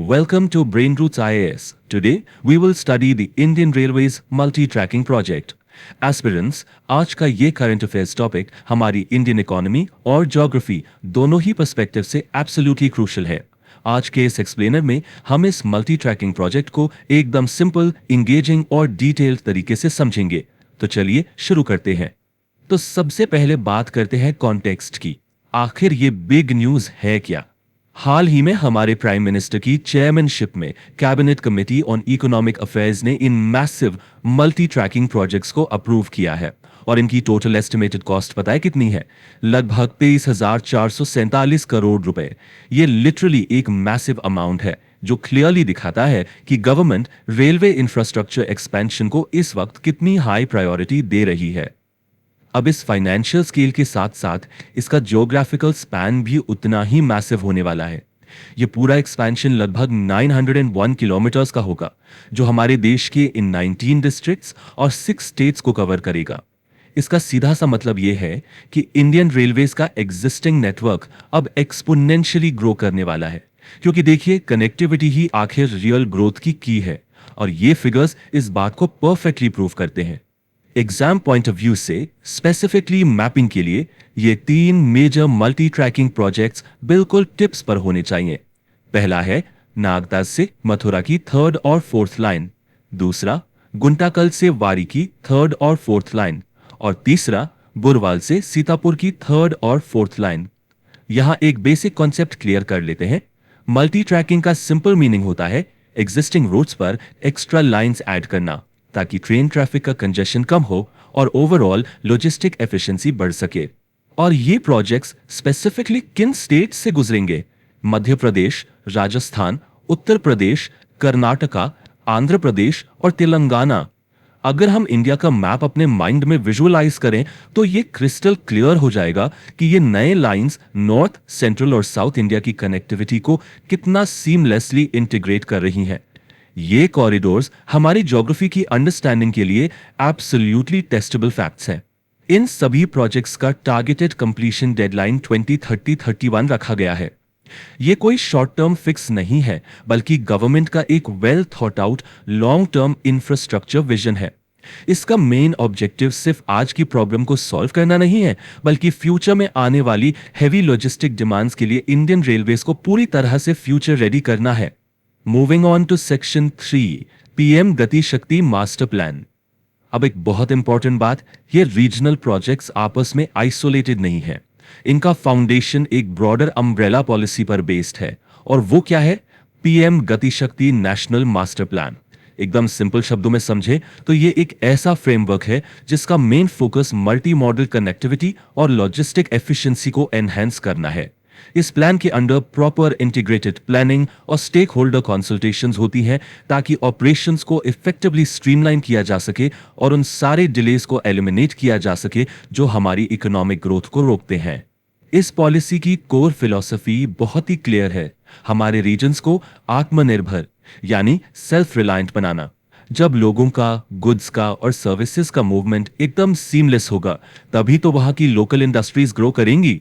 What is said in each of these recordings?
Welcome to Brain Roots IAS. Today, we will study the Indian Railways multi-tracking project. Aspirants, आज का ये current affairs topic हमारी Indian economy और geography दोनों ही perspective से absolutely crucial है। आज के इस एक्सप्लेनर में हम इस मल्टी ट्रैकिंग प्रोजेक्ट को एकदम सिंपल, इंगेजिंग और डिटेल्ड तरीके से समझेंगे। तो चलिए शुरू करते हैं। तो सबसे पहले बात करते हैं कॉन्टेक्स्ट की। आखिर ये बिग न्यूज है क्या? हाल ही में हमारे प्राइम मिनिस्टर की चेयरमैनशिप में cabinet committee on economic affairs ने इन मैसिव मल्टी ट्रैकिंग प्रोजेक्ट्स को अप्रूव किया है और इनकी टोटल एस्टिमेटेड कॉस्ट पता है कितनी है? लगभग 23,447 करोड़ रुपए। ये लिटरली एक मैसिव अमाउंट है जो क्लियरली दिखाता है कि गवर्नमेंट रेलवे इंफ्रास्ट्रक्चर एक्सपेंशन को इस वक्त कितनी हाई प्रायोरिटी दे रही है। अब इस फाइनेंशियल स्केल के साथ साथ इसका ज्योग्राफिकल स्पैन भी उतना ही मैसिव होने वाला है। ये पूरा एक्सपेंशन लगभग 901 किलोमीटर्स का होगा, जो हमारे देश के इन 19 डिस्ट्रिक्ट्स और 6 स्टेट्स को कवर करेगा। इसका सीधा सा मतलब ये है कि इंडियन रेलवेज का एग्जिस्टिंग नेटवर्क अब एक्सपोनेंशियली ग्रो करने वाला है, क्योंकि देखिए कनेक्टिविटी ही आखिर रियल ग्रोथ की है और ये फिगर्स इस बात को परफेक्टली प्रूव करते हैं। एग्जाम पॉइंट ऑफ व्यू से स्पेसिफिकली मैपिंग के लिए ये 3 मेजर मल्टी ट्रैकिंग प्रोजेक्ट्स बिल्कुल टिप्स पर होने चाहिए। पहला है नागदा से मथुरा की 3rd और 4th लाइन, दूसरा गुंटाकल से वारी की 3rd और 4th लाइन और तीसरा बुरवाल से सीतापुर की 3rd और 4th लाइन। यहां एक बेसिक कॉन्सेप्ट क्लियर कर लेते हैं। मल्टी ट्रैकिंग का सिंपल मीनिंग होता है एग्जिस्टिंग रूट्स पर एक्स्ट्रा लाइंस ऐड करना, ताकि ट्रेन ट्रैफिक का कंजेशन कम हो और ओवरऑल लॉजिस्टिक एफिशिएंसी बढ़ सके। और ये प्रोजेक्ट्स स्पेसिफिकली किन स्टेट्स से गुजरेंगे? मध्य प्रदेश, राजस्थान, उत्तर प्रदेश, कर्नाटका, आंध्र प्रदेश और तेलंगाना। अगर हम इंडिया का मैप अपने माइंड में विजुअलाइज करें तो ये क्रिस्टल क्लियर हो जाएगा कि ये नए लाइंस नॉर्थ, सेंट्रल और साउथ इंडिया की कनेक्टिविटी को कितना सीमलेसली इंटीग्रेट कर रही हैं। ये कॉरिडोर्स हमारी ज्योग्राफी की अंडरस्टैंडिंग के लिए एब्सोल्युटली टेस्टेबल फैक्ट्स हैं। इन सभी प्रोजेक्ट्स का टारगेटेड कंप्लीशन डेडलाइन 2030-31 रखा गया है। ये कोई शॉर्ट टर्म फिक्स नहीं है, बल्कि गवर्नमेंट का एक well thought out long term infrastructure vision है। इसका मेन ऑब्जेक्टिव सिर्फ आज की प्रॉब्लम को सॉल्व करना नहीं है, बल्कि फ्यूचर में आने वाली हैवी लॉजिस्टिक डिमांड्स के लिए इंडियन रेलवेज को पूरी तरह से फ्यूचर रेडी करना है। Moving on to section 3, PM Gati Shakti master plan. अब एक बहुत इंपॉर्टेंट बात, ये रीजनल प्रोजेक्ट्स आपस में आइसोलेटेड नहीं है। इनका फाउंडेशन एक ब्रॉडर अम्ब्रेला पॉलिसी पर बेस्ड है, और वो क्या है? पीएम गति शक्ति नेशनल मास्टर प्लान। एकदम सिंपल शब्दों में समझे तो ये एक ऐसा फ्रेमवर्क है जिसका main focus multi modal connectivity और लॉजिस्टिक एफिशिएंसी को एनहांस करना है। इस प्लान के अंडर प्रॉपर इंटीग्रेटेड प्लानिंग और स्टेक होल्डर कंसल्टेशंस होती हैं, ताकि ऑपरेशंस को इफेक्टिवली स्ट्रीमलाइन किया जा सके और उन सारे डिलेज को एलिमिनेट किया जा सके जो हमारी इकोनॉमिक ग्रोथ को रोकते हैं। इस पॉलिसी की कोर फिलॉसफी बहुत ही क्लियर है, हमारे रीजन्स को आत्मनिर्भर यानी सेल्फ रिलायंट बनाना। जब लोगों का, गुड्स का और सर्विसेज का मूवमेंट एकदम सीमलेस होगा, तभी तो वहां की लोकल इंडस्ट्रीज ग्रो करेंगी।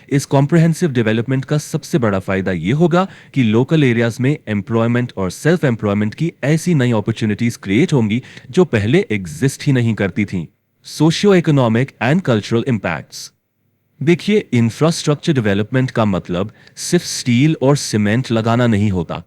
इस कॉम्प्रिहेंसिव डेवलपमेंट का सबसे बड़ा फायदा यह होगा कि लोकल एरियाज में एम्प्लॉयमेंट और सेल्फ एम्प्लॉयमेंट की ऐसी नई अपॉर्चुनिटीज क्रिएट होंगी जो पहले एग्जिस्ट ही नहीं करती थीं। Socio economic and cultural impacts. देखिए, इंफ्रास्ट्रक्चर डेवलपमेंट का मतलब सिर्फ स्टील और सीमेंट लगाना नहीं होता।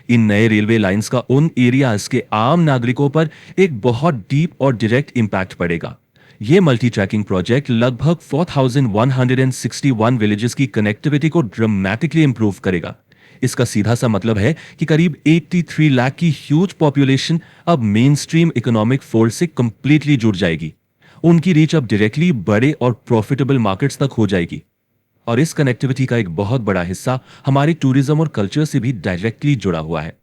इन नए रेलवे लाइंस का उन एरियाज के आम नागरिकों पर एक बहुत डीप और डायरेक्ट इंपैक्ट पड़ेगा। ये मल्टी ट्रैकिंग प्रोजेक्ट लगभग 4161 विलेजेस की कनेक्टिविटी को ड्रामेटिकली इंप्रूव करेगा। इसका सीधा सा मतलब है कि करीब 83 लाख की ह्यूज पॉपुलेशन अब मेन स्ट्रीम इकोनॉमिक फोल्ड से कंप्लीटली जुड़ जाएगी। उनकी रीच अब डायरेक्टली बड़े और प्रॉफिटेबल मार्केट्स तक हो जाएगी। और इस कनेक्टिविटी का एक बहुत बड़ा हिस्सा हमारे टूरिज्म और कल्चर से भी डायरेक्टली जुड़ा हुआ है।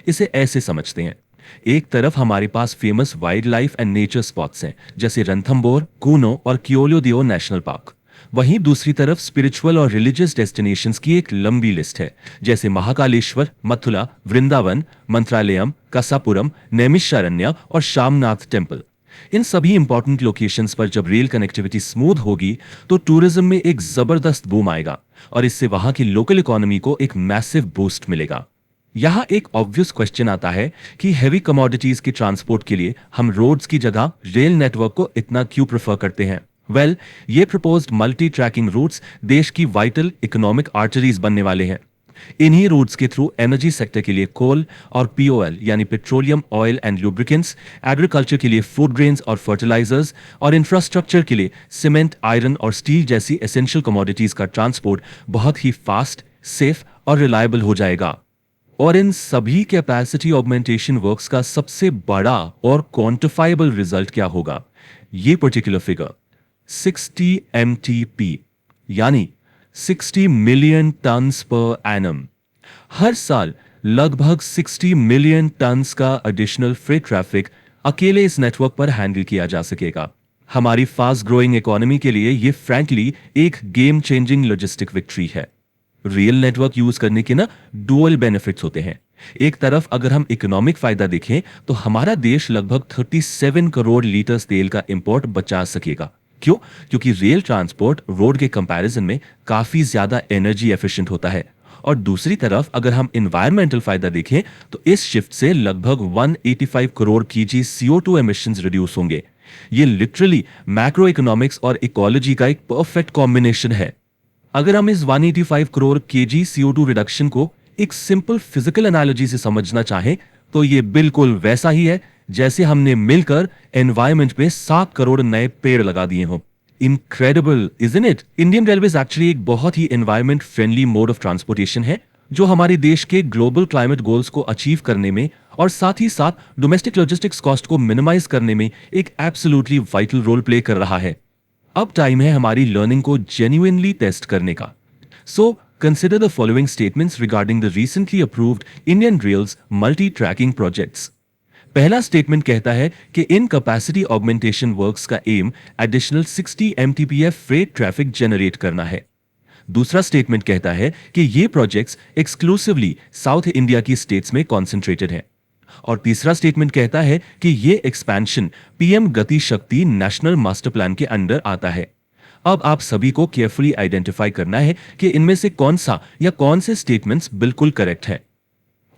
इसे ऐसे समझते हैं, एक तरफ हमारे पास famous wildlife and nature spots हैं, जैसे रणथंबोर, कूनो और कियोलियो नेशनल पार्क। वहीं दूसरी तरफ स्पिरिचुअल और रिलीजियस डेस्टिनेशंस की एक लंबी लिस्ट है, जैसे महाकालेश्वर, मथुरा, वृंदावन, मंत्रालयम, कसापुरम, नैमिषारण्य और शामनाथ टेम्पल। इन सभी इंपॉर्टेंट लोकेशंस पर जब रेल कनेक्टिविटी स्मूथ होगी तो टूरिज्म में एक जबरदस्त बूम आएगा और इससे वहां की लोकल इकोनॉमी को एक मैसिव बूस्ट मिलेगा। यहाँ एक ऑब्वियस क्वेश्चन आता है कि हैवी कमोडिटीज के ट्रांसपोर्ट के लिए हम रोड्स की जगह रेल नेटवर्क को इतना क्यों प्रेफर करते हैं। ये प्रपोज्ड मल्टी ट्रैकिंग रूट्स देश की वाइटल इकोनॉमिक आर्टरीज बनने वाले हैं। इन्हीं रूट्स के थ्रू एनर्जी सेक्टर के लिए कोल और पीओएल यानी petroleum oil and lubricants, agriculture के लिए फूड ग्रेन्स और फर्टिलाइजर्स और इंफ्रास्ट्रक्चर के लिए सीमेंट, आयरन और स्टील जैसी एसेंशियल कमोडिटीज का ट्रांसपोर्ट बहुत ही फास्ट, सेफ और रिलायबल हो जाएगा। और इन सभी कैपेसिटी ऑगमेंटेशन वर्क्स का सबसे बड़ा और क्वांटिफाइबल रिजल्ट क्या होगा? ये पर्टिकुलर फिगर 60 MTP यानी 60 मिलियन टन्स पर एनम। हर साल लगभग 60 मिलियन टन्स का एडिशनल फ्रेट ट्रैफिक अकेले इस नेटवर्क पर हैंडल किया जा सकेगा। हमारी फास्ट ग्रोइंग इकोनॉमी के लिए ये फ्रैंकली एक गेम चेंजिंग लॉजिस्टिक विक्ट्री है। रियल नेटवर्क यूज करने के ना डुअल बेनिफिट्स होते हैं। एक तरफ अगर हम इकोनॉमिक फायदा देखें तो हमारा देश लगभग 37 करोड़ लीटर तेल का इंपोर्ट बचा सकेगा। क्यों? क्योंकि रेल ट्रांसपोर्ट रोड के कंपैरिजन में काफी ज्यादा एनर्जी एफिशिएंट होता है। और दूसरी तरफ अगर हम एनवायरमेंटल फायदा देखें तो इस शिफ्ट से लगभग 185 crore KG CO2 emissions reduce होंगे। ये लिटरली मैक्रो इकोनॉमिक्स और इकोलॉजी का एक परफेक्ट कॉम्बिनेशन है। अगर हम इस 185 करोड़ केजी CO2 रिडक्शन को एक सिंपल फिजिकल एनालॉजी से समझना चाहें तो ये बिल्कुल वैसा ही है जैसे हमने मिलकर एनवायरनमेंट पे 7 करोड़ नए पेड़ लगा दिए हों। Incredible, isn't it? Indian railways actually एक बहुत ही environment friendly mode of transportation है जो हमारे देश के ग्लोबल क्लाइमेट गोल्स को अचीव करने में और साथ ही साथ डोमेस्टिक लॉजिस्टिक्स कॉस्ट को मिनिमाइज करने में एक एब्सोल्युटली वाइटल रोल प्ले कर रहा है। अब टाइम है हमारी लर्निंग को जेन्युइनली टेस्ट करने का। So consider the following statements regarding the recently approved Indian rails multi tracking projects. पहला स्टेटमेंट कहता है कि इन कैपेसिटी ऑगमेंटेशन वर्क्स का aim additional 60 MTPF freight traffic generate करना है। दूसरा स्टेटमेंट कहता है कि ये प्रोजेक्ट्स एक्सक्लूसिवली साउथ इंडिया की स्टेट्स में कॉन्सेंट्रेटेड हैं। और तीसरा स्टेटमेंट कहता है कि ये एक्सपेंशन PM गति शक्ति नेशनल मास्टर प्लान के अंडर आता है। अब आप सभी को केयरफुली आइडेंटिफाई करना है कि इनमें से कौन सा या कौन से स्टेटमेंट्स बिल्कुल करेक्ट है।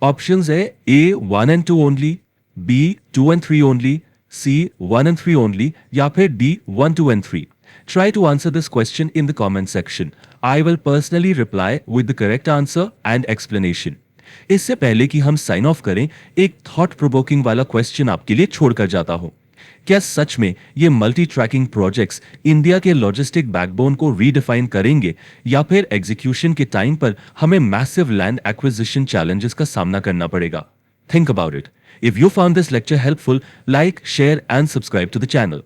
ऑप्शंस है A 1 and 2 only, B 2 and 3 only, C 1 and 3 only या फिर D 1, 2 and 3। Try to answer this question in the comment section. I will personally reply with the correct answer and explanation. इससे पहले कि हम sign of करें, एक thought provoking वाला question आपके लिए छोड़कर जाता हूं। क्या सच में ये मल्टी ट्रैकिंग प्रोजेक्ट्स इंडिया के लॉजिस्टिक बैकबोन को रीडिफाइन करेंगे या फिर एग्जीक्यूशन के टाइम पर हमें मैसिव लैंड एक्विजिशन चैलेंजेस का सामना करना पड़ेगा? Think about it. If you found this lecture helpful, like, share and subscribe to the channel.